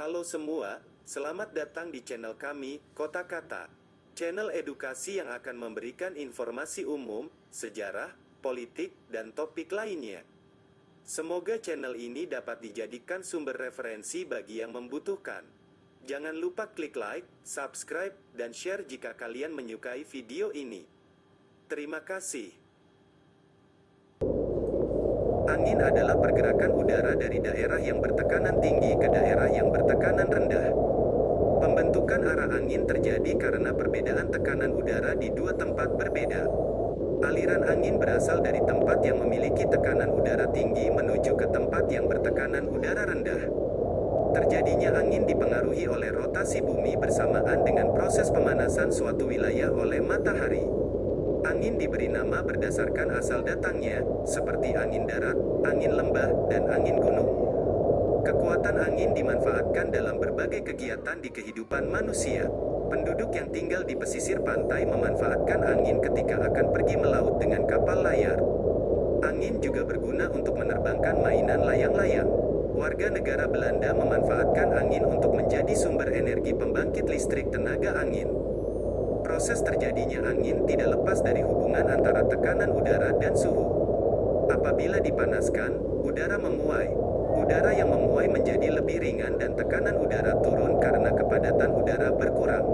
Halo semua, selamat datang di channel kami, Kota Kata. Channel edukasi yang akan memberikan informasi umum, sejarah, politik, dan topik lainnya. Semoga channel ini dapat dijadikan sumber referensi bagi yang membutuhkan. Jangan lupa klik like, subscribe, dan share jika kalian menyukai video ini. Terima kasih. Angin adalah pergerakan udara dari daerah yang bertekanan tinggi ke daerah yang bertekanan rendah. Pembentukan arah angin terjadi karena perbedaan tekanan udara di dua tempat berbeda. Aliran angin berasal dari tempat yang memiliki tekanan udara tinggi menuju ke tempat yang bertekanan udara rendah. Terjadinya angin dipengaruhi oleh rotasi bumi bersamaan dengan proses pemanasan suatu wilayah oleh matahari. Angin diberi nama berdasarkan asal datangnya, seperti angin darat, angin lembah, dan angin gunung. Kekuatan angin dimanfaatkan dalam berbagai kegiatan di kehidupan manusia. Penduduk yang tinggal di pesisir pantai memanfaatkan angin ketika akan pergi melaut dengan kapal layar. Angin juga berguna untuk menerbangkan mainan layang-layang. Warga negara Belanda memanfaatkan angin untuk menjadi sumber energi pembangkit listrik tenaga angin. Proses terjadinya angin tidak lepas dari hubungan antara tekanan udara dan suhu. Apabila dipanaskan, udara memuai. Udara yang memuai menjadi lebih ringan dan tekanan udara turun karena kepadatan udara berkurang.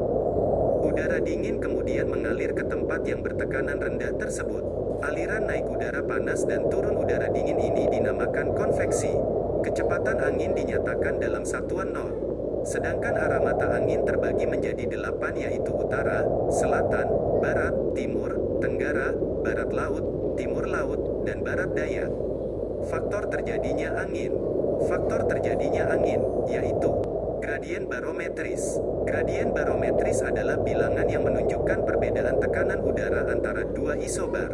Udara dingin kemudian mengalir ke tempat yang bertekanan rendah tersebut. Aliran naik udara panas dan turun udara dingin ini dinamakan konveksi. Kecepatan angin dinyatakan dalam satuan knot. Sedangkan arah mata angin terbagi menjadi 8 yaitu utara, selatan, barat, timur, tenggara, barat laut, timur laut, dan barat daya. Faktor terjadinya angin. Faktor terjadinya angin, yaitu gradien barometris. Gradien barometris adalah bilangan yang menunjukkan perbedaan tekanan udara antara dua isobar.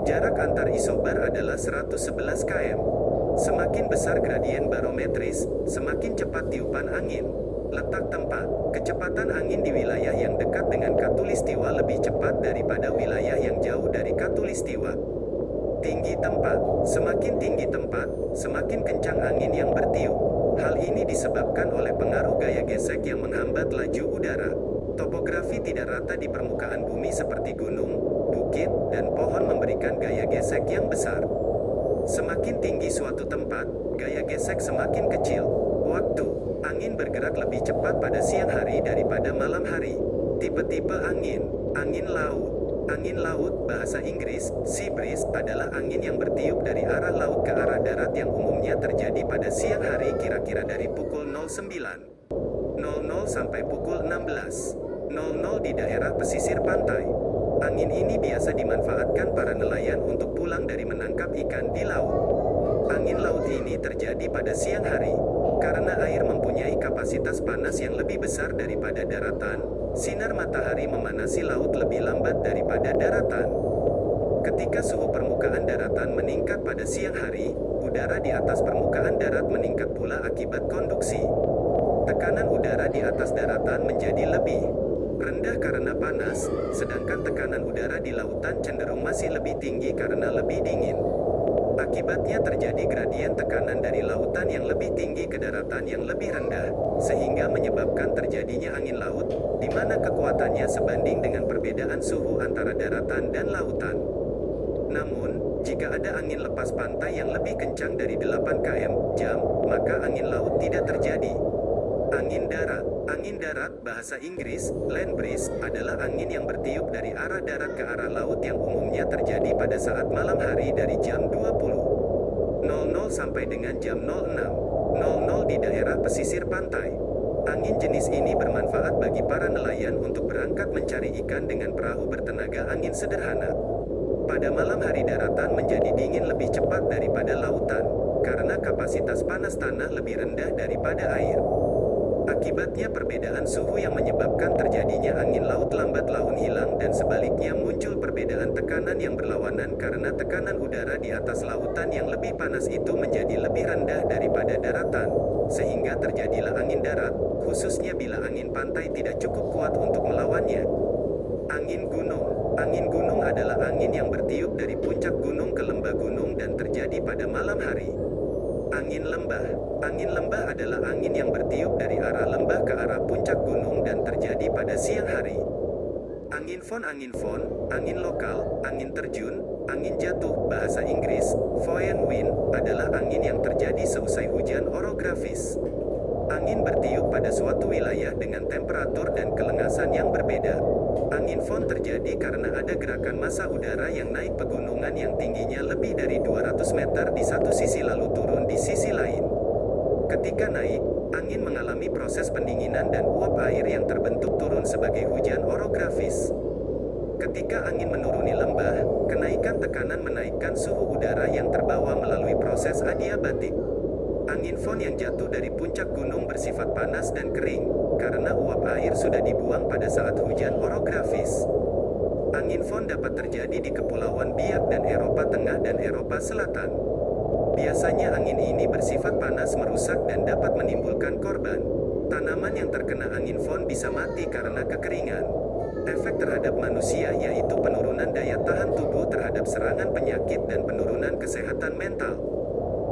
Jarak antar isobar adalah 111 km. Semakin besar gradien barometris, semakin cepat tiupan angin. Letak tempat, kecepatan angin di wilayah yang dekat dengan khatulistiwa lebih cepat daripada wilayah yang jauh dari khatulistiwa. Tinggi tempat, semakin tinggi tempat, semakin kencang angin yang bertiup. Hal ini disebabkan oleh pengaruh gaya gesek yang menghambat laju udara. Topografi tidak rata di permukaan bumi seperti gunung, bukit, dan pohon memberikan gaya gesek yang besar. Semakin tinggi suatu tempat, gaya gesek semakin kecil. Waktu, angin bergerak lebih cepat pada siang hari daripada malam hari. Tipe-tipe angin, angin laut. Angin laut, bahasa Inggris, sea breeze, adalah angin yang bertiup dari arah laut ke arah darat yang umumnya terjadi pada siang hari kira-kira dari pukul 09.00 sampai pukul 16.00 di daerah pesisir pantai. Angin ini biasa dimanfaatkan para nelayan untuk pulang dari menangkap ikan di laut. Angin laut ini terjadi pada siang hari. Karena air mempunyai kapasitas panas yang lebih besar daripada daratan, sinar matahari memanasi laut lebih lambat daripada daratan. Ketika suhu permukaan daratan meningkat pada siang hari, udara di atas permukaan darat meningkat pula akibat konduksi. Tekanan udara di atas daratan menjadi lebih rendah karena panas, sedangkan tekanan udara di lautan cenderung masih lebih tinggi karena lebih dingin. Akibatnya terjadi gradien tekanan dari lautan yang lebih tinggi ke daratan yang lebih rendah, sehingga menyebabkan terjadinya angin laut, di mana kekuatannya sebanding dengan perbedaan suhu antara daratan dan lautan. Namun, jika ada angin lepas pantai yang lebih kencang dari 8 km/jam, maka angin laut tidak terjadi. Angin darat. Angin darat, bahasa Inggris, land breeze, adalah angin yang bertiup dari arah darat ke arah laut yang umumnya terjadi pada saat malam hari dari jam 20.00 sampai dengan jam 06.00 di daerah pesisir pantai. Angin jenis ini bermanfaat bagi para nelayan untuk berangkat mencari ikan dengan perahu bertenaga angin sederhana. Pada malam hari daratan menjadi dingin lebih cepat daripada lautan, karena kapasitas panas tanah lebih rendah daripada air. Akibatnya perbedaan suhu yang menyebabkan terjadinya angin laut lambat laun hilang dan sebaliknya muncul perbedaan tekanan yang berlawanan karena tekanan udara di atas lautan yang lebih panas itu menjadi lebih rendah daripada daratan, sehingga terjadilah angin darat, khususnya bila angin pantai tidak cukup kuat untuk melawannya. Angin gunung. Angin gunung adalah angin yang bertiup dari puncak gunung ke lembah gunung dan terjadi pada malam hari. Angin lembah. Angin lembah adalah angin yang bertiup dari arah lembah ke arah puncak gunung dan terjadi pada siang hari. Angin fon, angin lokal, angin terjun, angin jatuh, bahasa Inggris, foehn wind, adalah angin yang terjadi seusai hujan orografis. Angin bertiup pada suatu wilayah dengan temperatur dan kelengasan yang berbeda. Angin fon terjadi karena ada gerakan massa udara yang naik pegunungan yang tingginya lebih dari 200 meter di satu sisi lalu turun di sisi lain. Ketika naik, angin mengalami proses pendinginan dan uap air yang terbentuk turun sebagai hujan orografis. Ketika angin menuruni lembah, kenaikan tekanan menaikkan suhu udara yang terbawa melalui proses adiabatik. Angin fon yang jatuh dari puncak gunung bersifat panas dan kering, karena uap air sudah dibuang pada saat hujan orografis. Angin fon dapat terjadi di Kepulauan Biak dan Eropa Tengah dan Eropa Selatan. Biasanya angin ini bersifat panas merusak dan dapat menimbulkan korban. Tanaman yang terkena angin fon bisa mati karena kekeringan. Efek terhadap manusia yaitu penurunan daya tahan tubuh terhadap serangan penyakit dan penurunan kesehatan mental.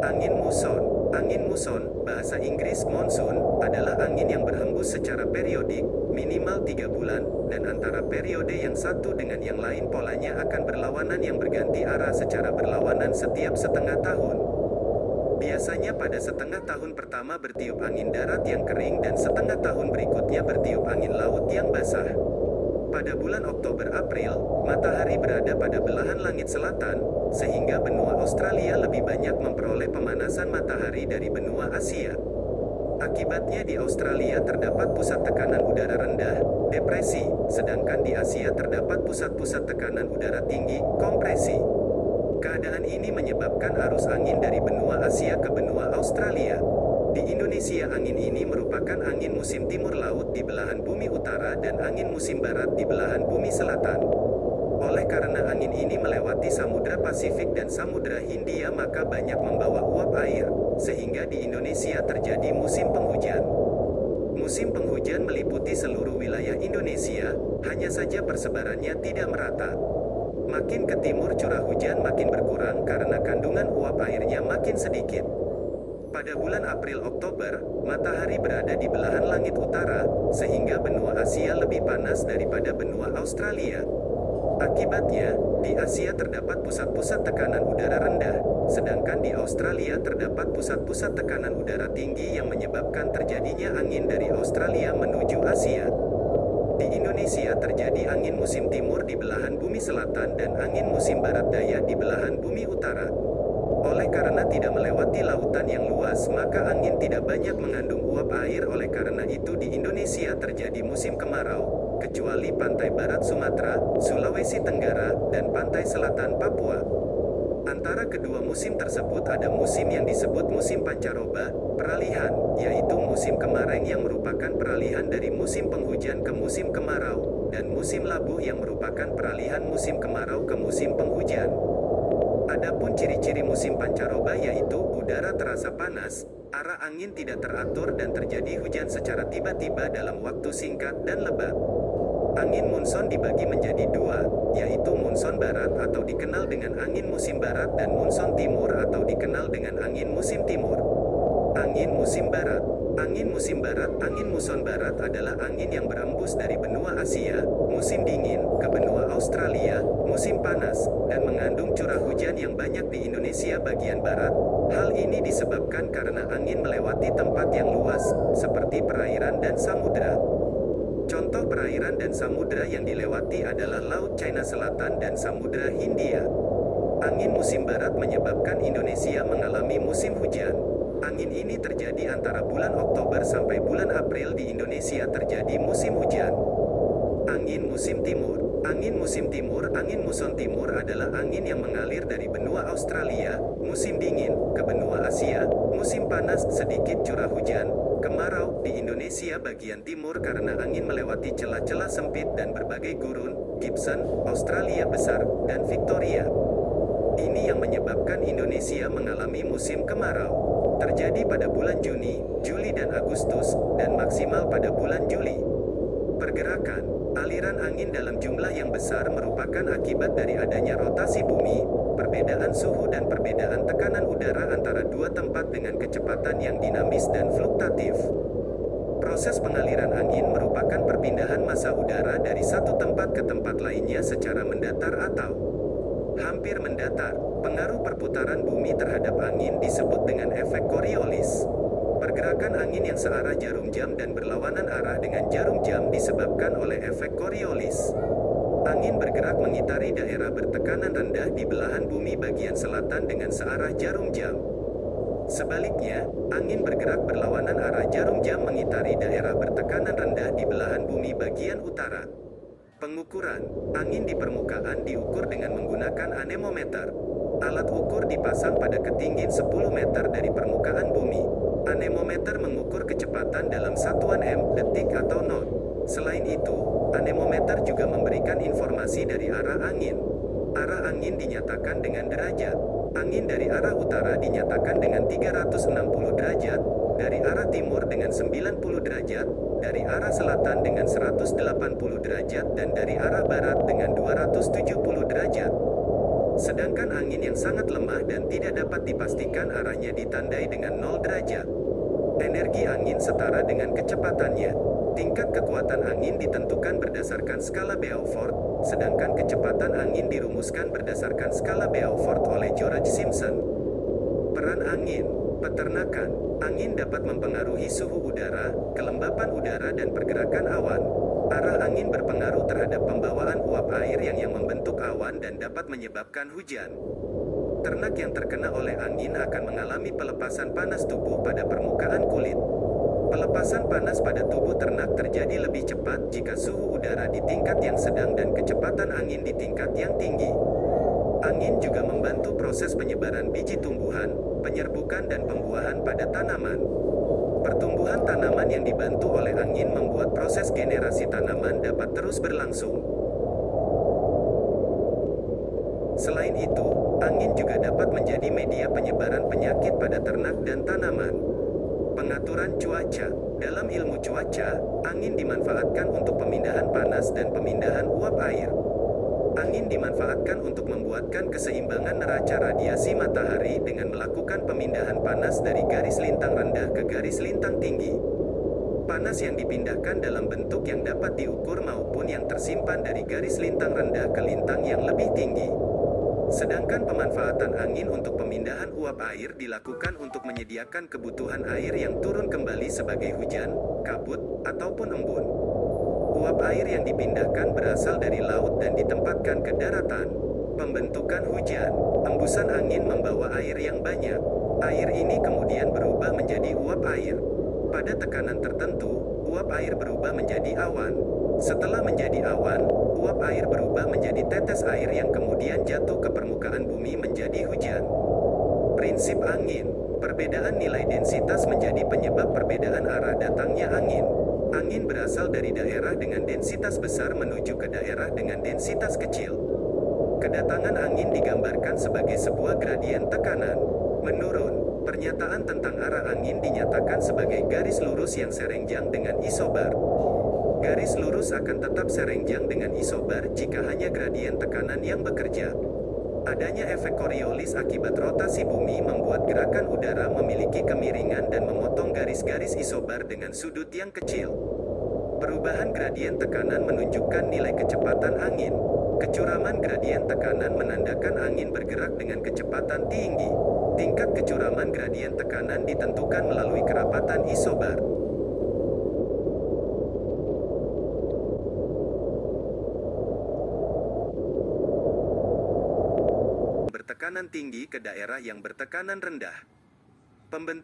Angin muson, bahasa Inggris monsoon, adalah angin yang berhembus secara periodik, minimal 3 bulan, dan antara periode yang satu dengan yang lain polanya akan berlawanan yang berganti arah secara berlawanan setiap setengah tahun. Biasanya pada setengah tahun pertama bertiup angin darat yang kering dan setengah tahun berikutnya bertiup angin laut yang basah. Pada bulan Oktober-April, matahari berada pada belahan langit selatan, sehingga benua Australia lebih banyak memperoleh pemanasan matahari dari benua Asia. Akibatnya di Australia terdapat pusat tekanan udara rendah, depresi, sedangkan di Asia terdapat pusat-pusat tekanan udara tinggi, kompresi. Keadaan ini menyebabkan arus angin dari benua Asia ke benua Australia. Di Indonesia angin ini merupakan angin musim timur laut di belahan bumi utara dan angin musim barat di belahan bumi selatan. Oleh karena angin ini melewati Samudra Pasifik dan Samudra Hindia maka banyak membawa uap air, sehingga di Indonesia terjadi musim penghujan. Musim penghujan meliputi seluruh wilayah Indonesia, hanya saja persebarannya tidak merata. Makin ke timur curah hujan makin berkurang karena kandungan uap airnya makin sedikit. Pada bulan April-Oktober, matahari berada di belahan langit utara, sehingga benua Asia lebih panas daripada benua Australia. Akibatnya, di Asia terdapat pusat-pusat tekanan udara rendah, sedangkan di Australia terdapat pusat-pusat tekanan udara tinggi yang menyebabkan terjadinya angin dari Australia menuju Asia. Di Indonesia terjadi angin musim timur di belahan bumi selatan dan angin musim barat daya di belahan bumi utara. Oleh karena tidak melewati lautan yang luas maka angin tidak banyak mengandung uap air oleh karena itu di Indonesia terjadi musim kemarau, kecuali pantai barat Sumatera, Sulawesi Tenggara, dan pantai selatan Papua. Antara kedua musim tersebut ada musim yang disebut musim pancaroba, peralihan, yaitu musim kemareng yang merupakan peralihan dari musim penghujan ke musim kemarau, dan musim labuh yang merupakan peralihan musim kemarau ke musim penghujan. Adapun ciri-ciri musim pancaroba yaitu udara terasa panas, arah angin tidak teratur dan terjadi hujan secara tiba-tiba dalam waktu singkat dan lebat. Angin monson dibagi menjadi dua, yaitu monson barat atau dikenal dengan angin musim barat dan monson timur atau dikenal dengan angin musim timur. Angin musim barat. Angin musim barat, angin muson barat adalah angin yang berembus dari benua Asia, musim dingin, ke benua Australia, musim panas, dan mengandung curah hujan yang banyak di Indonesia bagian barat. Hal ini disebabkan karena angin melewati tempat yang luas, seperti perairan dan samudra. Contoh perairan dan samudra yang dilewati adalah Laut China Selatan dan Samudra Hindia. Angin musim barat menyebabkan Indonesia mengalami musim hujan. Angin ini terjadi antara bulan Oktober sampai bulan April di Indonesia terjadi musim hujan. Angin musim timur. Angin musim timur, angin muson timur adalah angin yang mengalir dari benua Australia, musim dingin, ke benua Asia, musim panas, sedikit curah hujan, kemarau, di Indonesia bagian timur karena angin melewati celah-celah sempit dan berbagai gurun, Gibson, Australia Besar, dan Victoria. Ini yang menyebabkan Indonesia mengalami musim kemarau. Terjadi pada bulan Juni, Juli dan Agustus, dan maksimal pada bulan Juli. Pergerakan, aliran angin dalam jumlah yang besar merupakan akibat dari adanya rotasi bumi, perbedaan suhu dan perbedaan tekanan udara antara dua tempat dengan kecepatan yang dinamis dan fluktuatif. Proses pengaliran angin merupakan perpindahan massa udara dari satu tempat ke tempat lainnya secara mendatar atau hampir mendatar. Pengaruh perputaran bumi terhadap angin disebut dengan efek Coriolis. Pergerakan angin yang searah jarum jam dan berlawanan arah dengan jarum jam disebabkan oleh efek Coriolis. Angin bergerak mengitari daerah bertekanan rendah di belahan bumi bagian selatan dengan searah jarum jam. Sebaliknya, angin bergerak berlawanan arah jarum jam mengitari daerah bertekanan rendah di belahan bumi bagian utara. Pengukuran angin di permukaan diukur dengan menggunakan anemometer. Alat ukur dipasang pada ketinggian 10 meter dari permukaan bumi. Anemometer mengukur kecepatan dalam satuan m, detik atau knot. Selain itu, anemometer juga memberikan informasi dari arah angin. Arah angin dinyatakan dengan derajat. Angin dari arah utara dinyatakan dengan 360 derajat, dari arah timur dengan 90 derajat, dari arah selatan dengan 180 derajat dan dari arah barat dengan 270 derajat. Sedangkan angin yang sangat lemah dan tidak dapat dipastikan arahnya ditandai dengan 0 derajat. Energi angin setara dengan kecepatannya. Tingkat kekuatan angin ditentukan berdasarkan skala Beaufort, sedangkan kecepatan angin dirumuskan berdasarkan skala Beaufort oleh George Simpson. Peran angin, peternakan. Angin dapat mempengaruhi suhu udara, kelembapan udara dan pergerakan awan. Arah angin berpengaruh terhadap pembawaan uap air yang membentuk awan dan dapat menyebabkan hujan. Ternak yang terkena oleh angin akan mengalami pelepasan panas tubuh pada permukaan kulit. Pelepasan panas pada tubuh ternak terjadi lebih cepat jika suhu udara di tingkat yang sedang dan kecepatan angin di tingkat yang tinggi. Angin juga membantu proses penyebaran biji tumbuhan, penyerbukan dan pembuahan pada tanaman. Pertumbuhan tanaman yang dibantu oleh angin membuat proses generasi tanaman dapat terus berlangsung. Selain itu, angin juga dapat menjadi media penyebaran penyakit pada ternak dan tanaman. Pengaturan cuaca. Dalam ilmu cuaca, angin dimanfaatkan untuk pemindahan panas dan pemindahan uap air. Angin dimanfaatkan untuk membuatkan keseimbangan neraca radiasi matahari dengan melakukan pemindahan panas dari garis lintang rendah ke garis lintang tinggi. Panas yang dipindahkan dalam bentuk yang dapat diukur maupun yang tersimpan dari garis lintang rendah ke lintang yang lebih tinggi. Sedangkan pemanfaatan angin untuk pemindahan uap air dilakukan untuk menyediakan kebutuhan air yang turun kembali sebagai hujan, kabut, ataupun embun. Uap air yang dipindahkan berasal dari laut dan ditempatkan ke daratan. Pembentukan hujan. Embusan angin membawa air yang banyak. Air ini kemudian berubah menjadi uap air. Pada tekanan tertentu, uap air berubah menjadi awan. Setelah menjadi awan, uap air berubah menjadi tetes air yang kemudian jatuh ke permukaan bumi menjadi hujan. Prinsip angin. Perbedaan nilai densitas menjadi penyebab perbedaan arah datangnya angin. Angin berasal dari daerah dengan densitas besar menuju ke daerah dengan densitas kecil. Kedatangan angin digambarkan sebagai sebuah gradien tekanan menurun. Pernyataan tentang arah angin dinyatakan sebagai garis lurus yang serenjang dengan isobar. Garis lurus akan tetap serenjang dengan isobar jika hanya gradien tekanan yang bekerja. Adanya efek Coriolis akibat rotasi bumi membuat gerakan udara memiliki kemiringan dan memotong garis-garis isobar dengan sudut yang kecil. Perubahan gradien tekanan menunjukkan nilai kecepatan angin. Kecuraman gradien tekanan menandakan angin bergerak dengan kecepatan tinggi. Tingkat kecuraman gradien tekanan ditentukan melalui kerapatan isobar. Bertekanan tinggi ke daerah yang bertekanan rendah. Pembentukan